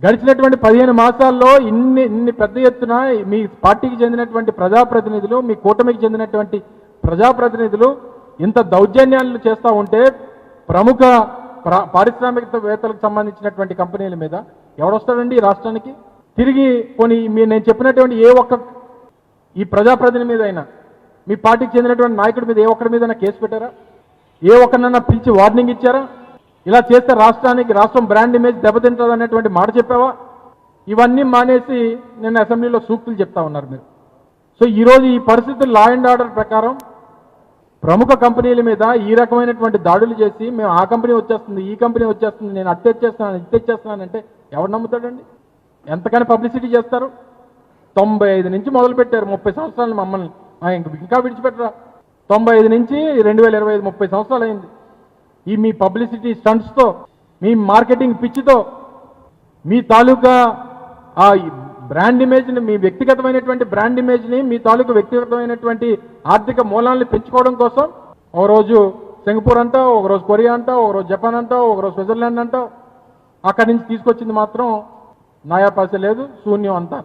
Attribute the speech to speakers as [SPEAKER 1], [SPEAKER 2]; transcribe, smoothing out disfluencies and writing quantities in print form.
[SPEAKER 1] గడిచినటువంటి 15 మాసాల్లో ఇన్ని పెద్ద ఎత్తున మీ పార్టీకి చెందినటువంటి ప్రజాప్రతినిధులు, మీ కూటమికి చెందినటువంటి ప్రజాప్రతినిధులు ఇంత దౌర్జన్యాలు చేస్తూ ఉంటే ప్రముఖ పారిశ్రామికవేత్తలకు సంబంధించినటువంటి కంపెనీల మీద ఎవడొస్తాడండి ఈ రాష్ట్రానికి? తిరిగి పోనీ నేను చెప్పినటువంటి ఏ ఒక్క ఈ ప్రజాప్రతినిధి మీద అయినా, మీ పార్టీకి చెందినటువంటి నాయకుడి మీద ఏ ఒక్కడి మీద కేసు పెట్టారా? ఏ ఒక్కరినన్నా పిలిచి వార్నింగ్ ఇచ్చారా? ఇలా చేస్తే రాష్ట్రం బ్రాండ్ ఇమేజ్ దెబ్బతింటుంది అనేటువంటి మాట చెప్పావా? ఇవన్నీ మానేసి నేను అసెంబ్లీలో సూక్తులు చెప్తా ఉన్నారు మీరు. సో ఈరోజు ఈ పరిస్థితులు లా అండ్ ఆర్డర్ ప్రకారం ప్రముఖ కంపెనీల మీద ఈ రకమైనటువంటి దాడులు చేసి మేము ఆ కంపెనీ వచ్చేస్తుంది, ఈ కంపెనీ వచ్చేస్తుంది, నేను అది తెచ్చేస్తున్నాను, ఇది తెచ్చేస్తున్నానంటే ఎవరు నమ్ముతాడండి? ఎంతకని పబ్లిసిటీ చేస్తారు? 95 నుంచి మొదలుపెట్టారు, 30 సంవత్సరాలు మమ్మల్ని ఇంకా విడిచిపెట్టరా. 95 నుంచి 2025 30 సంవత్సరాలు అయింది. ఈ మీ పబ్లిసిటీ స్టంట్స్తో, మీ మార్కెటింగ్ పిచ్చితో, మీ తాలూకా ఆ బ్రాండ్ ఇమేజ్ని, మీ వ్యక్తిగతమైనటువంటి బ్రాండ్ ఇమేజ్ని, మీ తాలూకా వ్యక్తిగతమైనటువంటి ఆర్థిక మూలాలను పెంచుకోవడం కోసం ఒకరోజు సింగపూర్ అంటావు, ఒకరోజు కొరియా అంటావు, ఒకరోజు జపాన్ అంటావు, ఒకరోజు స్విట్జర్లాండ్ అంటావు. అక్కడి నుంచి తీసుకొచ్చింది మాత్రం నయా పైసా లేదు, శూన్యం అంతా.